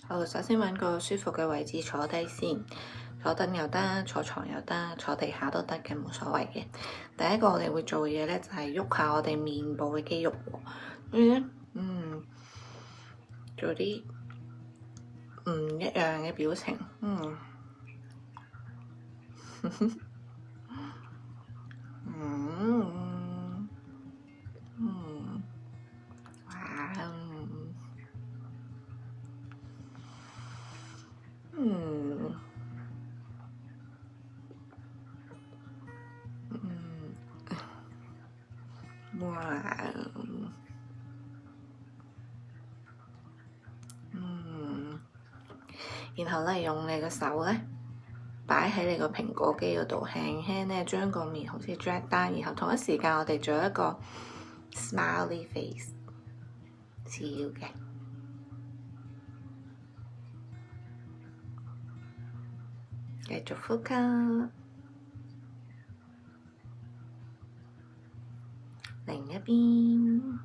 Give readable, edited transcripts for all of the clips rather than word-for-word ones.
好，首先揾個舒服嘅位置坐低先，坐凳又得，坐床又得，坐地下都得嘅，冇所謂嘅。第一個我哋會做嘅嘢咧，就係喐下我哋面部嘅肌肉喎，所以咧，做啲唔一樣嘅表情，然後咧用你嘅手咧擺喺你個蘋果肌嗰度，輕輕咧將個面好似 drag down，然後同一時間我哋做一個 smiley face 笑嘅，繼續呼吸，另一邊。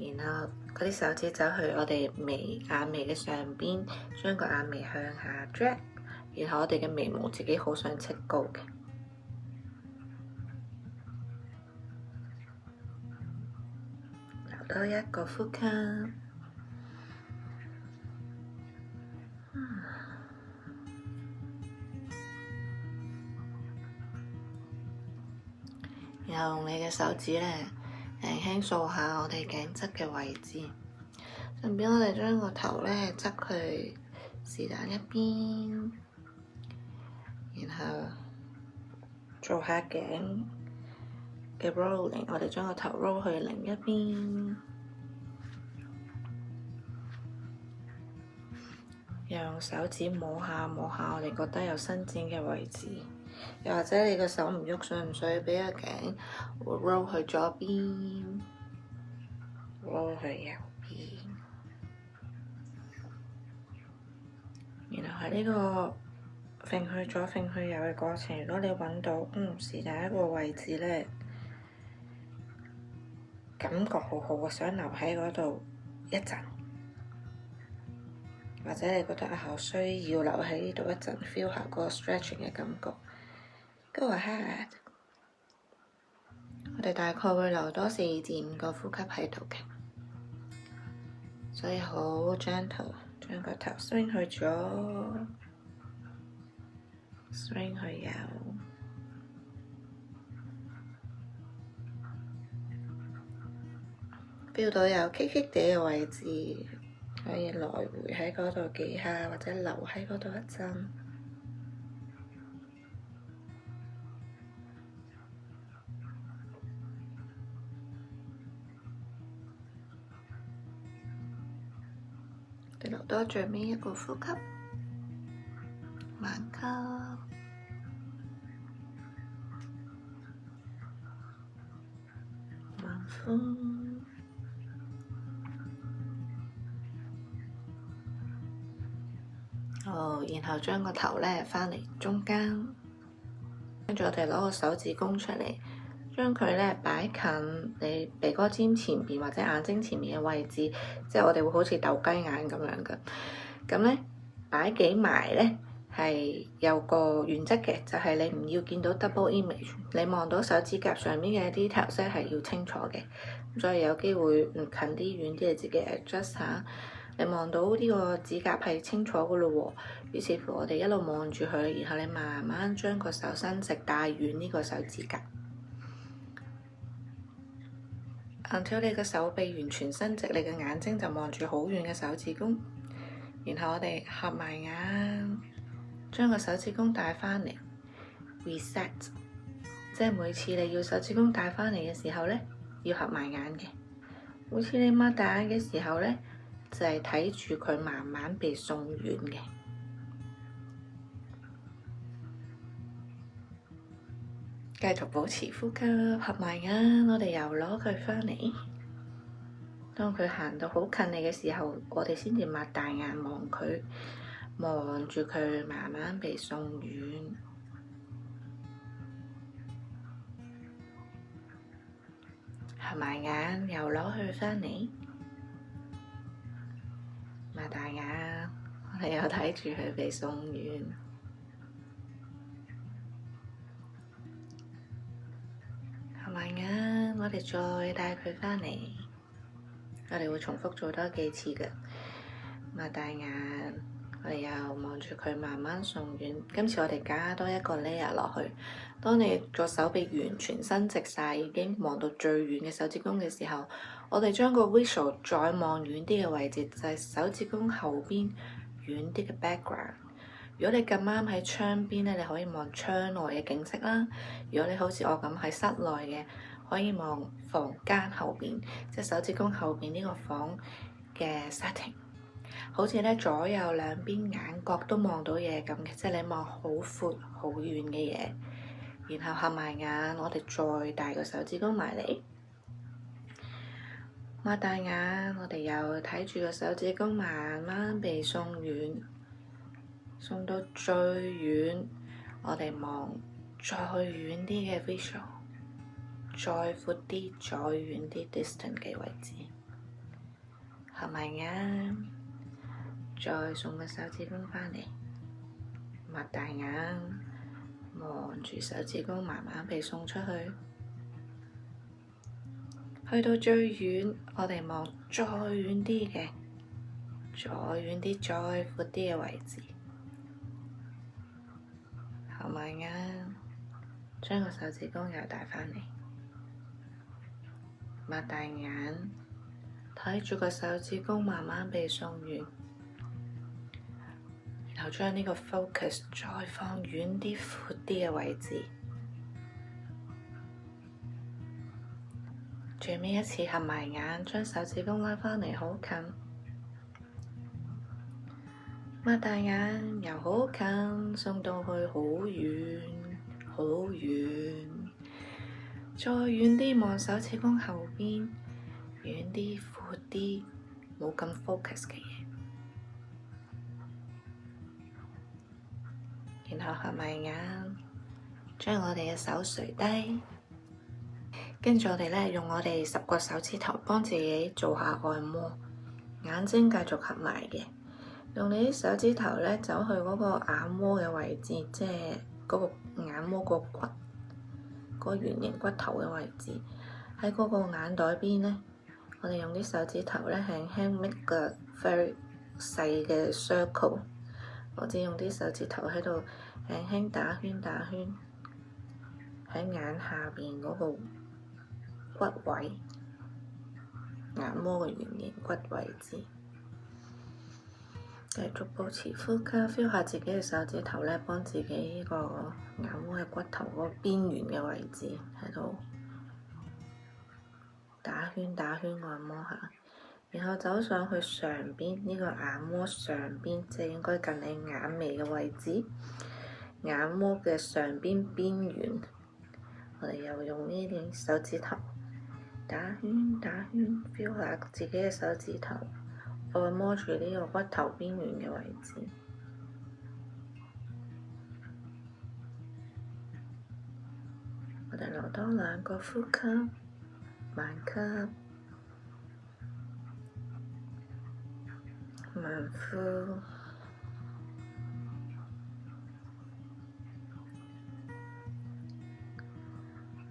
然後嗰啲手指走去我哋眼眉嘅上邊，將個眼眉向下 drag，然後我哋嘅眉毛自己好想戚高嘅。留多一個呼吸，然後用你嘅手指咧，輕輕掃下我哋頸側嘅位置，順便我哋將個頭咧側去是但一邊，然後做下頸嘅 rolling，我哋將個頭 roll 去另一邊，用手指摸下我哋覺得有伸展嘅位置，又或者你個手唔喐，想唔想畀個頸 roll 去左邊，roll 去右邊，然後喺呢個揈去左揈去右嘅過程，如果你揾到是但一個位置咧，感覺好好，想留喺嗰度一陣，或者你覺得我需要留喺呢度一陣 feel 下嗰個 stretching 嘅感覺，Go ahead。我哋大概會留多4至5個呼吸喺度嘅，所以好 gentle， 將個頭 swing 去左 ，swing 去右。feel 到有棘棘地嘅位置，可以來回喺嗰度幾下，或者留喺嗰度一陣。我哋留多最尾一個呼吸，慢吸，慢呼。好，然後將個頭咧翻嚟中間，跟住我哋攞個手指公出嚟，將佢咧擺近你鼻哥尖前邊或者眼睛前面嘅位置，即係我哋會好似鬥雞眼咁樣嘅。咁咧擺幾埋咧係有個原則嘅，就係你唔要見到 double image， 你望到手指甲上面嘅 details 係要清楚嘅，所以有機會近啲遠啲，你自己 adjust 下。你望到呢個指甲係清楚嘅咯喎，於是乎我哋一路望住佢，然後你慢慢將個手伸直帶遠呢個手指甲，until 你個手臂完全伸直，你嘅眼睛就望住好遠嘅手指公，然後我哋合埋眼，將個手指公帶返嚟 reset， 即係每次你要手指公帶返嚟嘅時候咧，要合埋眼嘅，每次你擘大眼嘅時候咧，就係睇住佢慢慢被送遠嘅，繼續保持呼吸，合埋眼，我哋又攞佢返嚟。當佢行到好近你嘅時候，我哋先至擘大眼望佢，望住佢慢慢被送遠。合埋眼，又攞佢返嚟，擘大眼，我哋又睇住佢被送完。合埋眼，我哋再帶佢返嚟，我哋會重複做多幾次嘅。擘大眼，我哋又望住佢慢慢送遠。今次我哋加多一個 layer 落去。當你個手臂完全伸直晒，已經望到最遠嘅手指公嘅時候，我哋將個 visual 再望遠啲嘅位置，就係手指公後邊遠啲嘅 background。如果你咁啱喺窗邊咧，你可以望窗外嘅景色啦。如果你好似我咁喺室內嘅，可以望房間後邊，即係手指公後邊呢個房嘅 setting。好似咧左右兩邊眼角都望到嘢咁嘅，即係你望好闊好遠嘅嘢。然後合埋眼，我哋再帶個手指公埋嚟，擘大眼，我哋又睇住個手指公慢慢被送遠，送到最遠，我哋望再遠啲嘅 visual， 再闊啲、再遠啲 distant 嘅位置，合埋眼，再送個手指公返嚟，擘大眼。望住手指公慢慢被送出去，去到最遠，我哋望再遠啲嘅，再遠啲、再闊啲嘅位置，合埋眼，將個手指公又帶返嚟，擘大眼，睇住個手指公慢慢被送遠。然後將呢個 focus 再放遠啲、闊啲嘅位置，最尾一次合埋眼，將手指公拉返嚟好近，擘大眼又好近，送到去好遠、好遠，再遠啲望手指公後邊，遠啲、闊啲，冇咁 focus 嘅嘢。然後合埋眼，將我哋嘅手垂低，跟住我哋咧用我哋10個手指頭幫自己做下按摩，眼睛繼續合埋嘅，用你啲手指頭咧走去嗰個眼窩嘅位置，即係嗰個眼窩個骨，嗰個圓形骨頭嘅位置，喺嗰個眼袋邊咧，我哋用啲手指頭咧輕輕 make 個 very 細嘅 circle。我只用啲手指頭喺度輕輕打圈打圈，喺眼下邊嗰個骨位，眼窩嘅圓形骨位置，繼續保持呼吸 ，feel 下自己嘅手指頭咧，幫自己呢個眼窩嘅骨頭嗰個邊緣嘅位置喺度打圈打圈按摩下。然後走上去上邊呢個眼窩上邊，即係應該近你眼眉嘅位置，眼窩嘅上邊邊緣，我哋又用呢啲手指頭打圈打圈 ，feel 下自己嘅手指頭按摩住呢個骨頭邊緣嘅位置。我哋留多2個呼吸，慢吸。慢呼，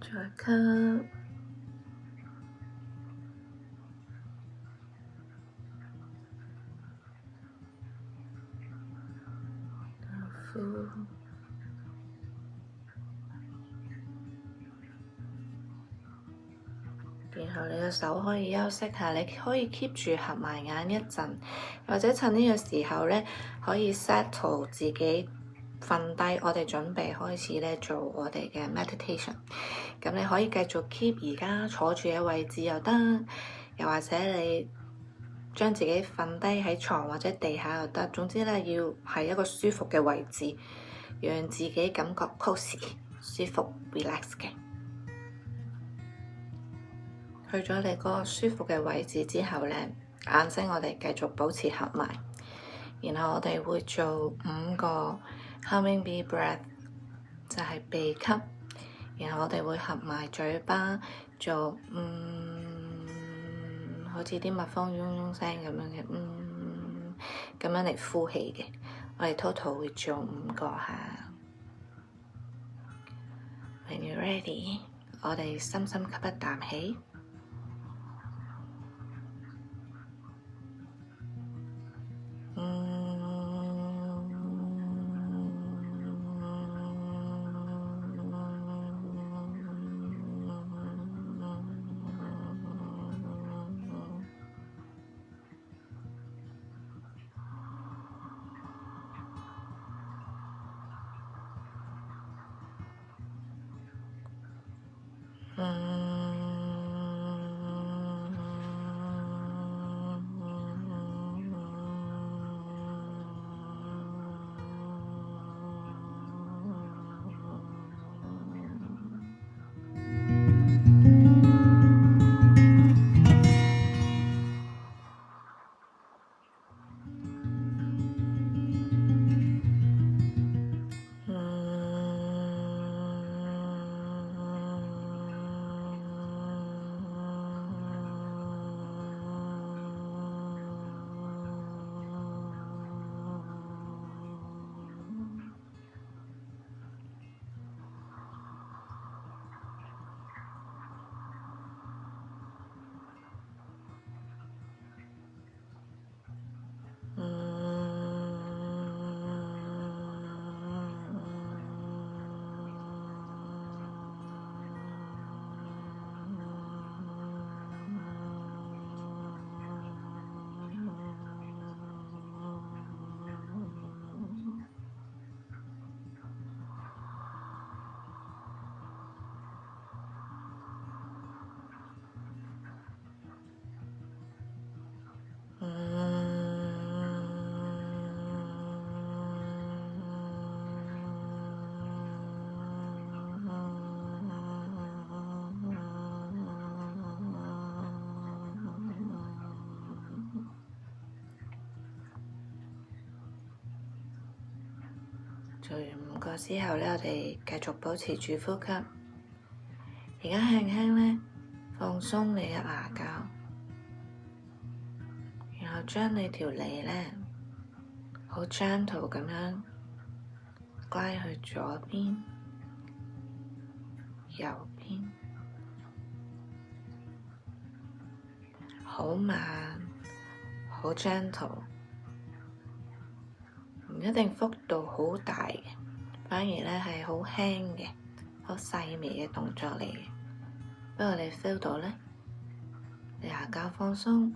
再吸，呼，然後你嘅手可以休息下，你可以 keep 住合埋眼一陣，或者趁呢個時候咧，可以 settle 自己瞓低。我哋準備開始咧做我哋嘅 meditation。咁你可以繼續 keep 而家坐住嘅位置又得，又或者你將自己瞓低喺床或者地下又得。總之咧，要係一個舒服嘅位置，讓自己感覺 cosy 舒服 relax 嘅。去咗你嗰個舒服嘅位置之後咧，眼睛我哋繼續保持合埋，然後我哋會做5個 humming bee breath， 就係鼻吸，然後我哋會合埋嘴巴做好似啲蜜蜂嗡嗡聲咁樣嘅，咁樣嚟呼氣嘅。我哋 total 會做5個下。When you're ready，我哋深深吸一啖氣。做完5個之後呢，我哋繼續保持住呼吸。而家輕輕呢，放鬆你嘅牙膠，然後將你條脷呢，好 gentle 咁樣拉去左邊、右邊，好慢，好 gentle。唔一定幅度好大嘅，反而呢係好輕嘅、好細微嘅動作嚟嘅。不過你 feel 到呢，你牙膠放鬆，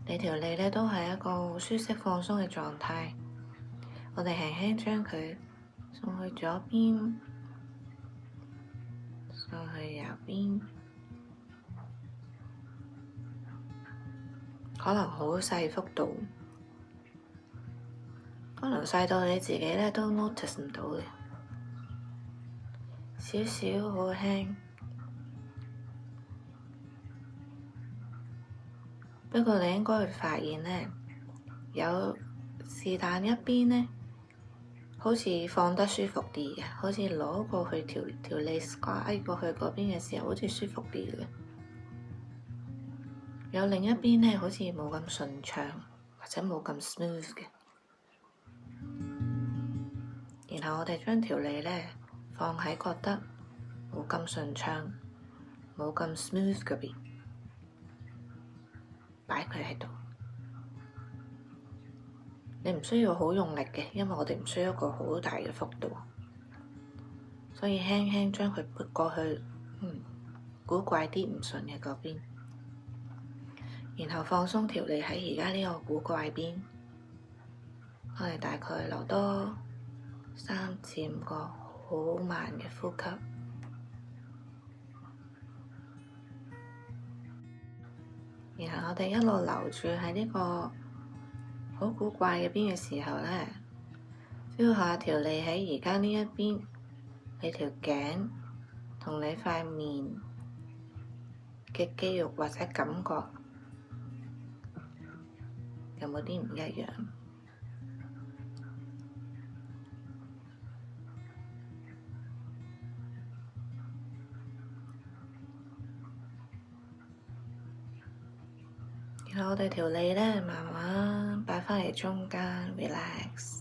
你條脷呢都係一個好舒適放鬆嘅狀態。我哋輕輕將佢送去左邊，送去右邊，可能好細幅度。可能細到你自己呢都 notice 唔到嘅，少少好輕。不過你應該會發現呢，有是但一邊呢，好似放得舒服啲嘅，好似攞過去條脷 slide 過去嗰邊嘅時候，好似舒服啲嘅。有另一邊呢，好似冇咁順暢，或者冇咁 smooth 嘅。然後我哋將條脷呢放喺覺得冇咁順暢、冇咁 smooth 嗰邊，擺佢喺度。你唔需要好用力嘅，因為我哋唔需要一個好大嘅幅度，所以輕輕將佢撥過去，古怪啲唔順嘅嗰邊，然後放鬆條脷喺而家呢個古怪邊，我哋大概留多3至5個好慢嘅呼吸，然後我哋一路留住喺呢個好古怪嘅邊嘅時候呢， feel 下條脷喺而家呢一邊，你條頸同你塊面嘅肌肉或者感覺有冇啲唔一樣？然後我哋條脷咧慢慢擺返嚟中間 relax，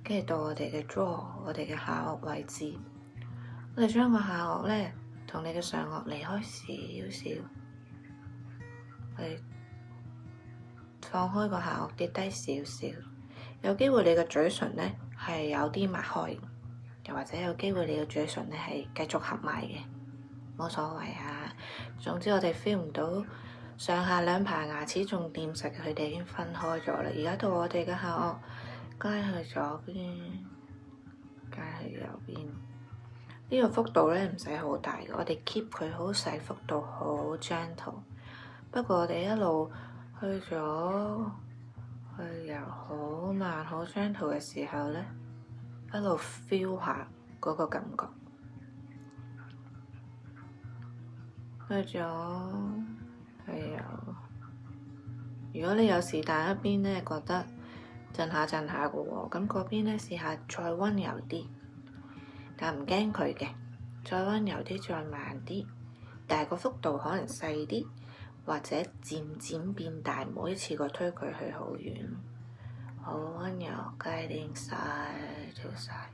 跟住到我哋嘅 jaw， 我哋嘅下顎位置，我哋將個下顎咧同你嘅上顎離開少少，我哋放開個下顎跌低少少，有機會你嘅嘴唇咧係有啲擘開，又或者有機會你嘅嘴唇咧係繼續合埋嘅，冇所謂啊。總之我哋 feel 唔到上下兩排牙齒仲掂實，佢哋已經分開咗啦。而家到我哋嘅下顎，該去左邊，該去右邊。呢個幅度咧唔使好大嘅，我哋 keep 佢好細幅度，好 gentle。不過我哋一路去咗去由好慢好 gentle 嘅時候咧，一路 feel 下嗰個感覺。去咗去右。如果你有時但一邊咧覺得震下震下嘅喎，咁嗰邊咧試下再溫柔啲，但唔驚佢嘅，再溫柔啲，再慢啲，但係個幅度可能細啲，或者漸漸變大，唔好一次過推佢去好遠，好溫柔 guiding side to side。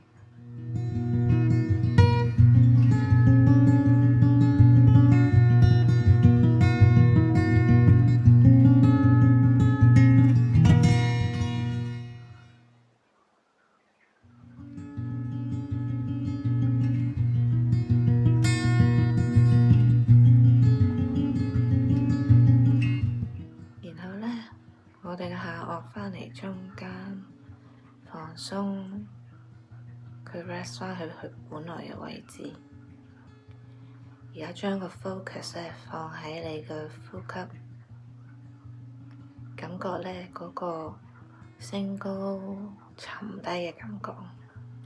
我哋嘅下顎返嚟中間，放鬆，佢 rest 返去佢本來嘅位置。而家將個 focus 咧放喺你嘅呼吸，感覺咧嗰個升高沉低嘅感覺。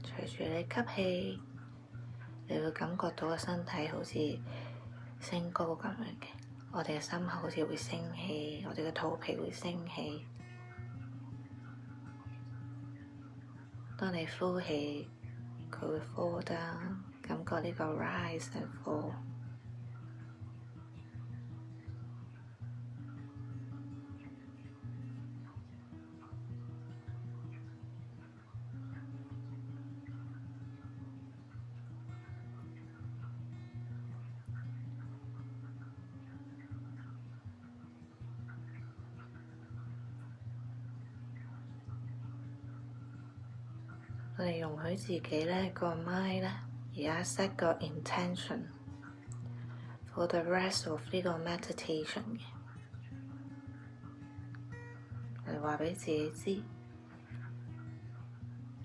隨住你吸氣，你會感覺到個身體好似升高咁樣嘅。我哋嘅心口好似會升起，我哋嘅肚皮會升起。當你呼氣，佢會 fall down，感覺呢個 rise and fall。我哋容許自己咧個 mind 咧，而家 set 個 intention for the rest of 呢個 meditation 嘅。我哋話畀自己知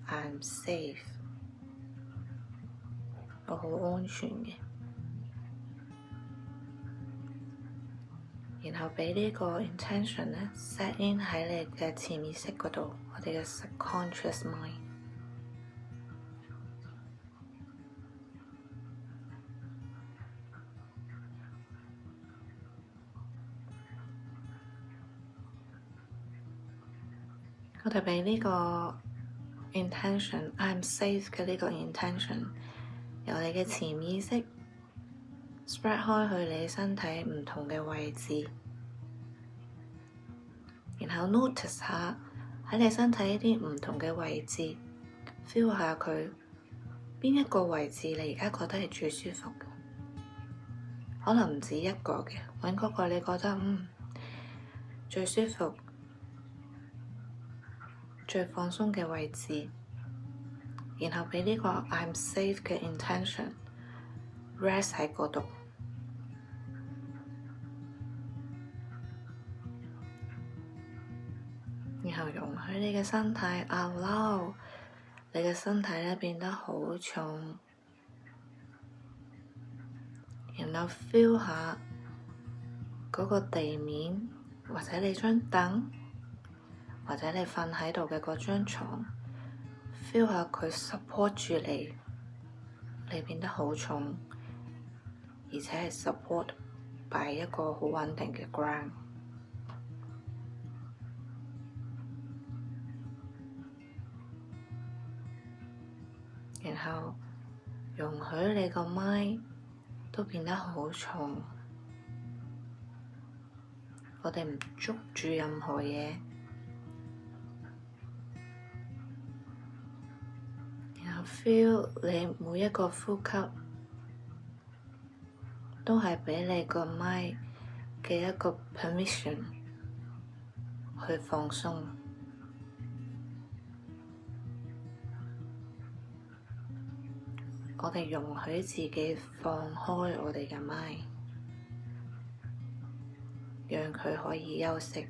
，I'm safe， 我好安全嘅。然後畀呢個 intention 咧 set in 喺你嘅潛意識嗰度，我哋嘅 subconscious mind。我哋畀呢個 intention，I'm safe 嘅呢個 intention， 由你嘅潛意識 spread 開去你身體唔同嘅位置，然後 notice 下喺你身體呢啲唔同嘅位置 ，feel 下佢邊一個位置你而家覺得係最舒服嘅，可能唔止一個嘅，揾嗰個你覺得最舒服、最放鬆嘅位置，然後畀呢個 I'm safe 嘅 intention rest 喺嗰度，然後容許你嘅身體 allow 你嘅身體咧變得好重，然後 feel 下嗰個地面或者你張凳，或者你瞓喺度嘅嗰張床 feel 下佢 support 住你，你變得好重，而且係 support by 一個好穩定嘅 ground。然後容許你個 mind 都變得好重，我哋唔捉住任何嘢，然後 feel 你每一個呼吸都係畀你個咪嘅一個 permission 去放鬆。我哋容許自己放開我哋嘅咪，讓佢可以休息。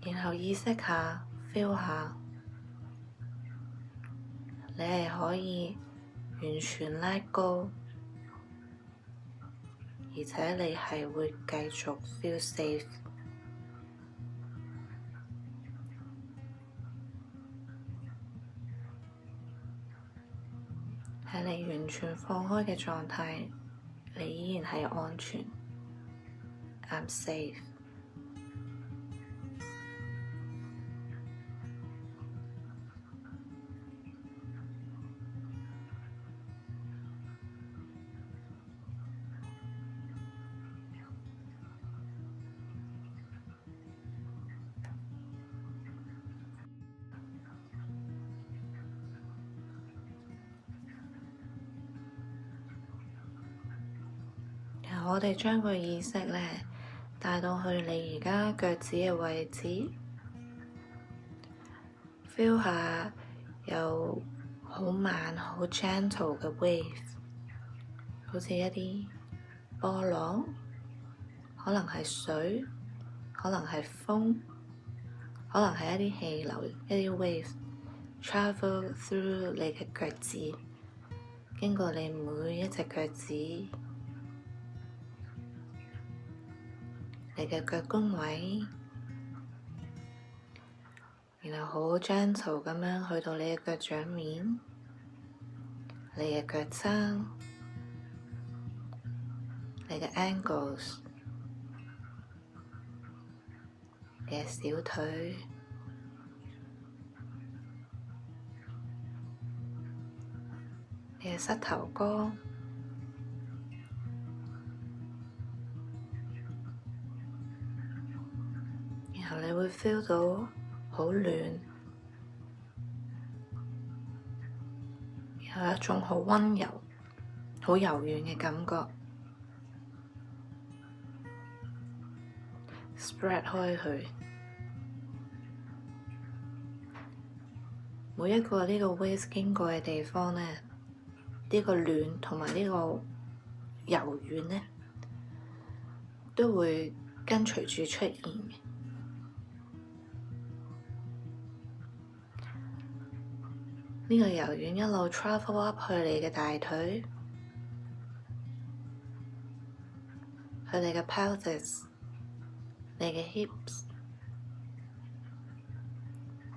然後意識下 feel 下，你係可以完全 let go，而且你係會繼續 feel safe。喺你完全放開嘅狀態，你依然係安全。I'm safe。我哋將個意識咧帶到去你而家腳趾嘅位置，feel 下有好慢、好 gentle 嘅 wave， 好似一啲波浪，可能係水，可能係風，可能係一啲氣流，一啲 wave travel through 你嘅腳趾，經過你每一隻腳趾。你嘅腳弓位，然後好 gentle 咁樣去到你嘅腳掌面，你嘅腳踭，你嘅 ankles， 你嘅小腿，你嘅膝頭哥。然後你會 feel 到好暖，有一種好溫柔、好柔軟嘅感覺 spread 開去。每一個呢個 wave 經過嘅地方呢，呢個暖同埋呢個柔軟呢，都會跟隨住出現嘅。呢個柔軟一路 travel up 去你嘅大腿，去你嘅 pelvis， 你嘅 hips，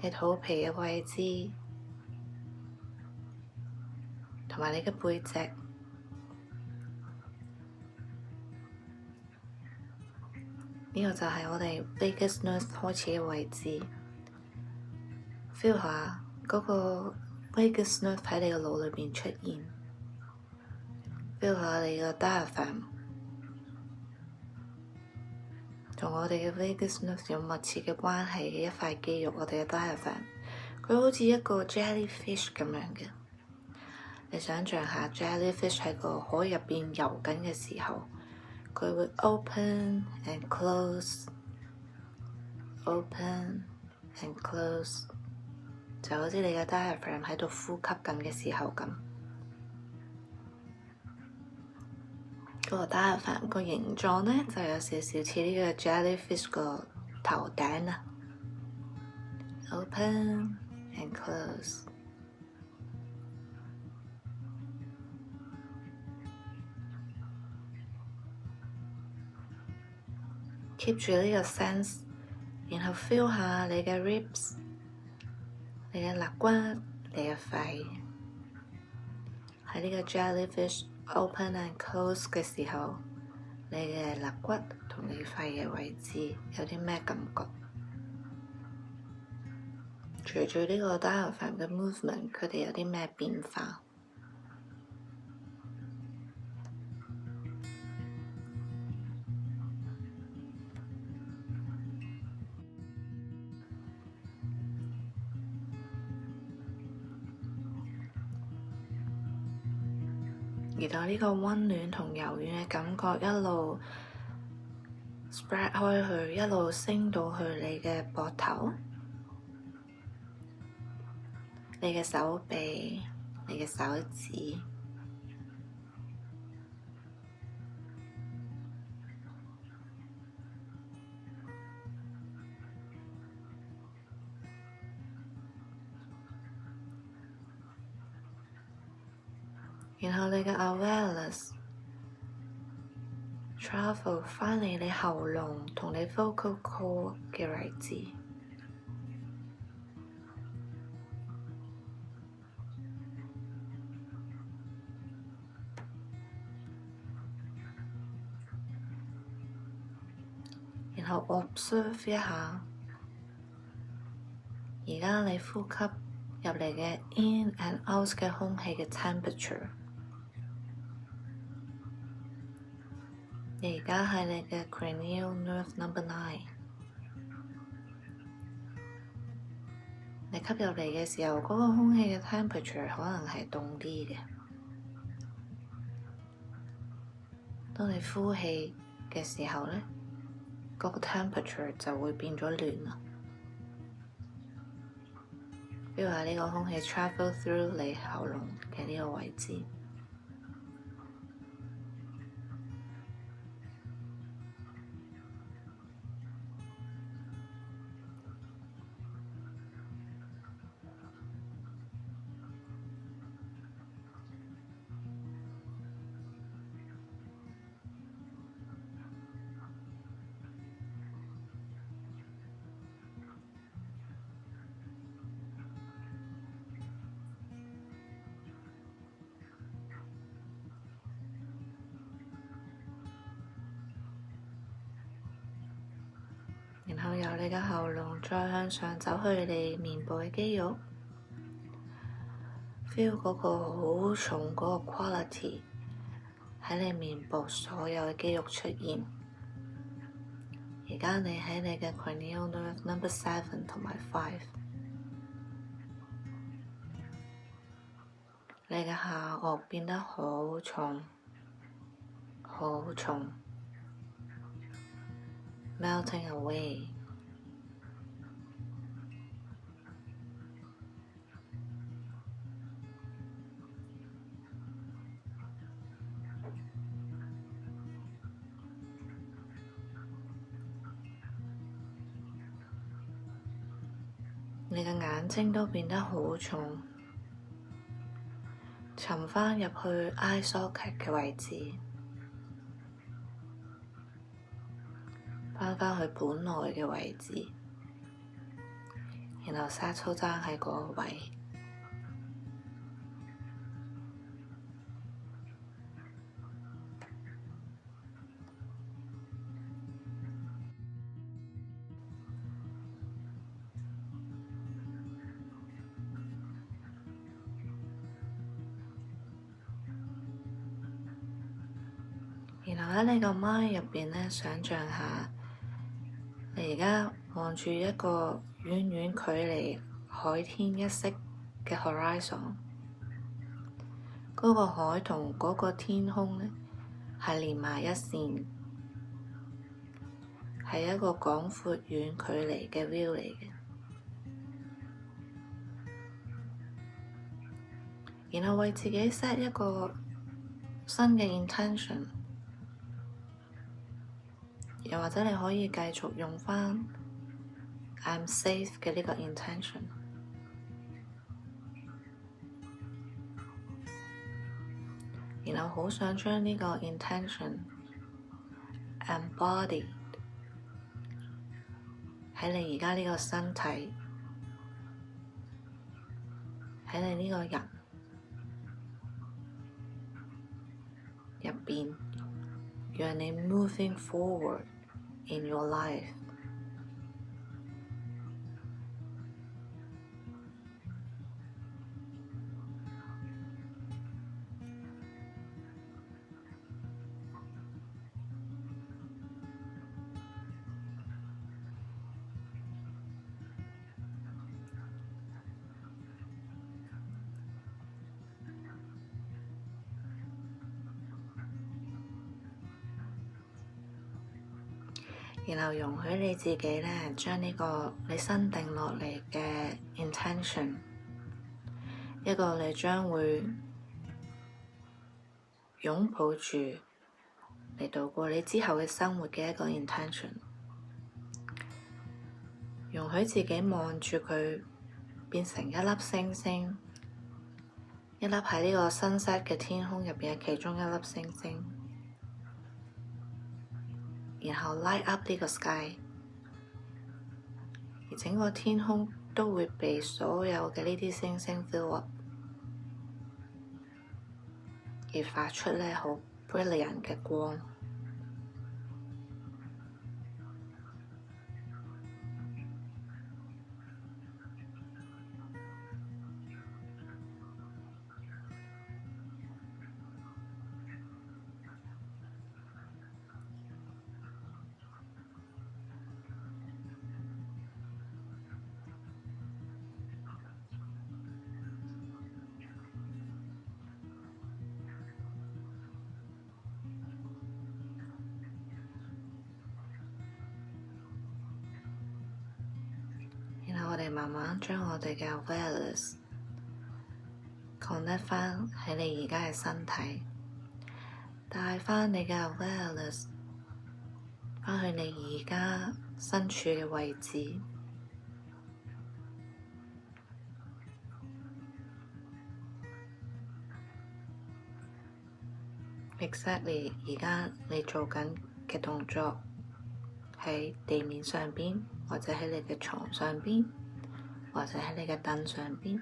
你肚皮嘅位置，同埋你嘅背脊。呢個就係我哋 vagus nerve 開始嘅位置。feel 下嗰個 vagus nerve 喺你個腦裏面出現，feel 下你個 diaphragm 同我哋嘅 vagus nerve 有密切嘅關係嘅一塊肌肉，我哋嘅 diaphragm， 佢好似一個 jellyfish 咁樣嘅。你想象下 jellyfish 喺個海入邊游緊嘅時候，佢會 open and close，open and close， 就好似你嘅 diaphragm 喺度呼吸緊嘅時候咁。嗰個 diaphragm 個形狀呢，就有少少似呢個 jellyfish 個頭頂啦。Open and close。keep 住呢個 sense， 然後 feel 下你嘅 ribs， 你嘅肋骨，你嘅肺。喺呢個 jellyfish open and close 嘅時候，你嘅肋骨同你肺嘅位置有啲咩感覺？隨住呢個 diaphragm 嘅 movement， 佢哋有啲咩變化？然後呢個溫暖同柔軟嘅感覺一路 spread 開去，一路升到去你嘅膊頭、你嘅手臂、你嘅手指，然後你嘅 awareness travel 返嚟你喉嚨同你 vocal cord 嘅位置，然後 observe 一下，而家你呼吸入嚟嘅 in and out 嘅空氣嘅 temperature。你而家喺你嘅 cranial nerve number 9，你吸入嚟嘅時候，嗰個空氣嘅 temperature 可能係凍啲嘅。當你呼氣嘅時候呢，嗰個 temperature 就會變咗暖啦。比如話呢個空氣 travel through 你喉嚨嘅呢個位置。然後由你嘅喉嚨再向上走去你面部嘅肌肉 ，feel 嗰個好重嗰個 quality 喺你面部所有嘅肌肉出現。而家你喺你嘅 cranial nerve number 7同埋5，你嘅下顎變得好重，好重。melting away， 你嘅眼睛都變得好重，沉返入去 eye socket 嘅位置。翻返去本來嘅位置，然後沙粗爭喺嗰個位。然後喺你個 mind 入邊呢，想像下，你而家望住一個遠遠距離海天一色嘅 horizon，嗰個海同嗰個天空呢係連埋一線，係一個廣闊遠距離嘅 view 嚟嘅。然後為自己 set 一個新嘅 intention，又或者你可以繼續用返 I'm safe 嘅呢個 intention， 然後好想將呢個 intention embodied 喺你而家呢個身體，喺你呢個人入邊，讓你 moving forward in your life。然後容許你自己呢，將呢個你新定落嚟嘅 intention， 一個你將會擁抱住嚟度過你之後嘅生活嘅一個 intention， 容許自己望住佢變成一粒星星，一粒喺呢個 sunset 嘅天空入邊嘅其中一粒星星，然後 light up 呢個 sky， 而整個天空都會被所有嘅呢啲星星 fill up， 而發出呢好 brilliant 嘅光。然後我哋慢慢將我哋嘅 awareness connect 返喺你而家嘅身體，帶返你嘅 awareness 返去你而家身處嘅位置。Exactly， 而家你做緊嘅動作喺地面上邊，或者喺你嘅床上邊，或者喺你嘅凳上邊。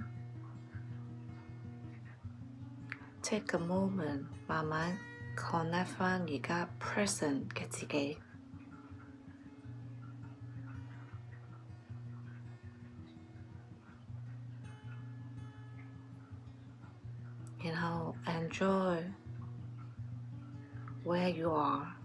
Take a moment， 慢慢 connect 返而家 present 嘅自己，然後 enjoy where you are。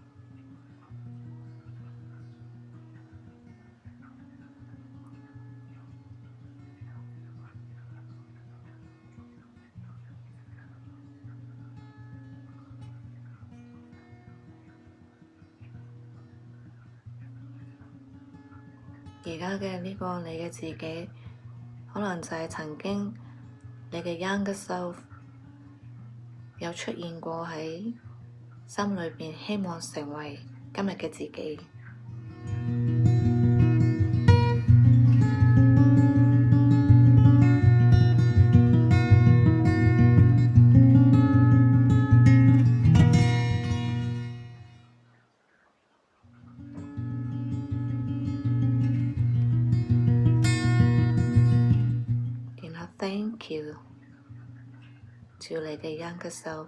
而家嘅呢個你嘅自己，可能就係曾經你嘅 younger self 有出現過喺心裏邊，希望成為今日嘅自己。Thank you to 你嘅 younger self。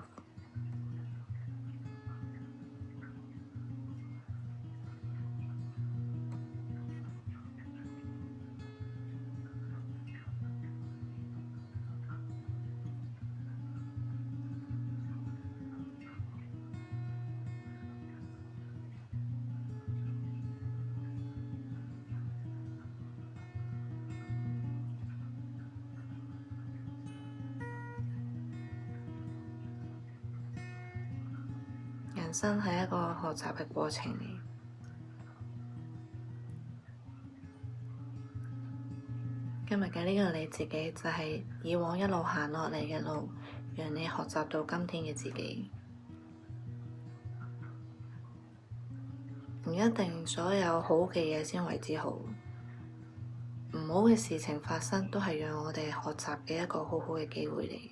人生係一個學習嘅過程嚟，今日嘅呢個你自己就係以往一路行落嚟嘅路，讓你學習到今天嘅自己。唔一定所有好嘅嘢先為之好，唔好嘅事情發生都係讓我哋學習嘅一個好好嘅機會嚟。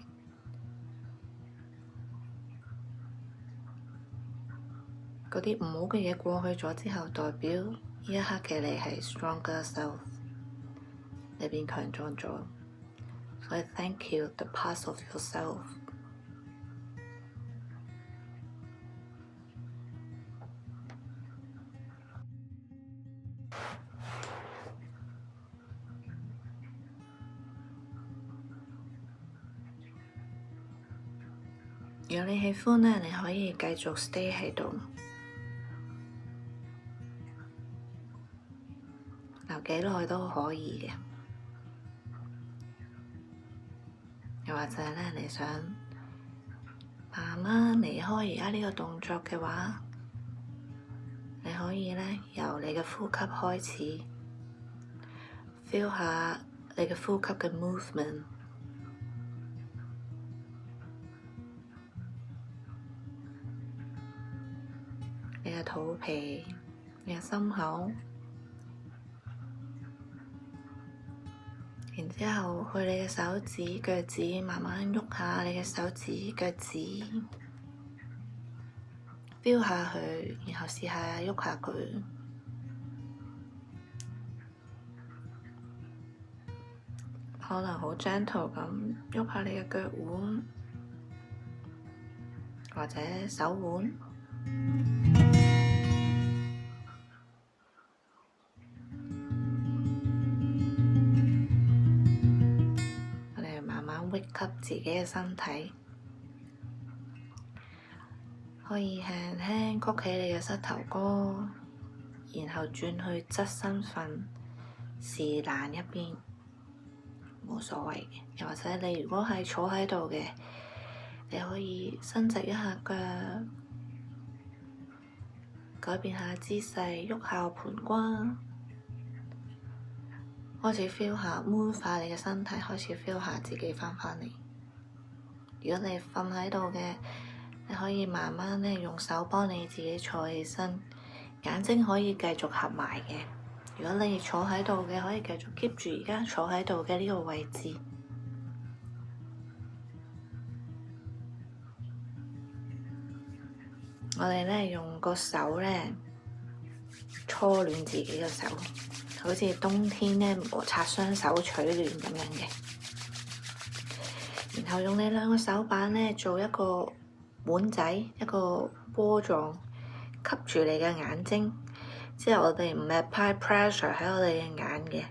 嗰啲唔好嘅嘢過去咗之後，代表呢一刻嘅你係 stronger self， 你變強壯咗，所以 thank you the parts of yourself。如果你喜歡呢，你可以繼續 stay 喺度。留幾耐都可以嘅，又或者咧，你想慢慢離開而家呢個動作嘅話，你可可以咧由你嘅呼吸開始 ，feel 下你嘅呼吸嘅 movement， 你嘅肚皮，你嘅心口，然之後去你嘅手指、腳趾，慢慢喐下你嘅手指、腳趾，feel 下佢，然後試下喐下佢。可能好 gentle 咁喐下你嘅腳腕或者手腕，我哋慢慢 wake up 自己嘅身體，可以輕輕曲起你嘅膝頭哥，然後轉去側身瞓，是但一邊。冇所謂嘅，又或者你如果係坐喺度嘅，你可以伸直一下腳，改變下姿勢，喐下盤骨，開始 feel 下 move 下你嘅身體，開始 feel 下自己翻返嚟。如果你瞓喺度嘅，你可以慢慢咧用手幫你自己坐起身，眼睛可以繼續合埋嘅。如果你坐喺度嘅，可以繼續 keep 住而家坐喺度嘅呢個位置。我哋咧用個手咧搓暖自己嘅手，好似冬天咧摩擦雙手取暖咁樣嘅。然後用你兩個手板咧做一個碗仔，一個波狀，吸住你嘅眼睛。之後我哋唔係 apply pressure 喺我哋嘅眼嘅，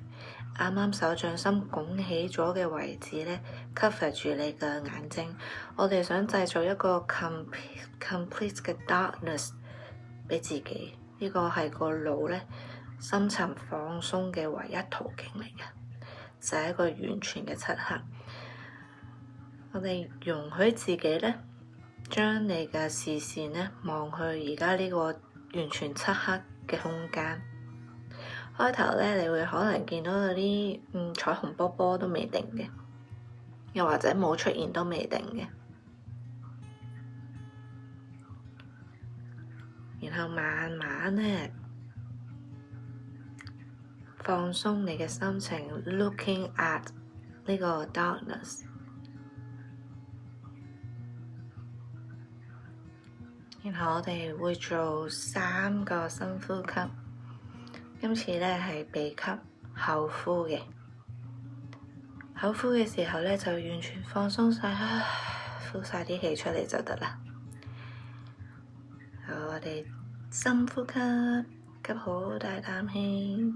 啱啱手掌心拱起咗嘅位置咧 cover 住你嘅眼睛。我哋想製造一個 complete 嘅 darkness 俾自己，呢個係個腦咧深層放鬆嘅唯一途徑嚟嘅，就係一個完全嘅漆黑。我哋容許自己咧將你嘅視線咧望去而家呢個完全漆黑嘅空間。開頭咧，你會可能見到嗰啲彩虹波波都未定嘅，又或者冇出現都未定嘅。然後慢慢咧放鬆你嘅心情 ，looking at 呢個 darkness。然後我哋會做3個深呼吸。今次咧係鼻吸後呼嘅，口呼嘅時候咧就完全放鬆晒，呼晒啲氣出嚟就得啦。好，我哋深呼吸，吸好大啖氣，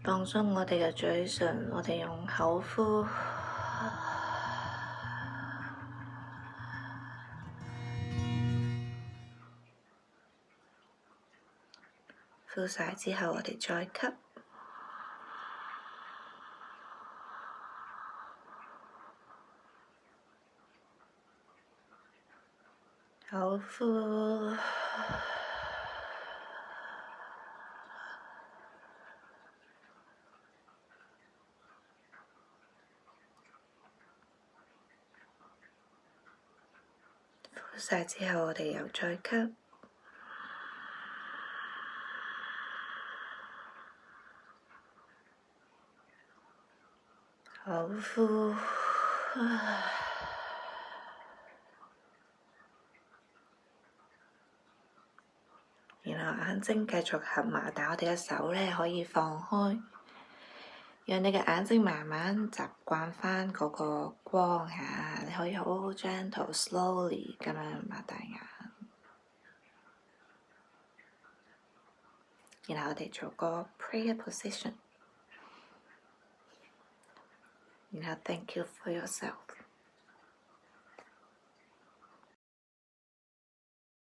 放鬆我哋嘅嘴唇，我哋用口呼。呼晒之後，我哋再吸，口呼，呼晒之後，我哋又再吸。口呼，然後眼睛繼續合埋，但我哋嘅手咧可以放開，讓你嘅眼睛慢慢習慣返嗰個光嚇。你可以好 gentle、slowly 咁樣擘大眼，然後我哋做個 prayer position。然後 thank you for yourself。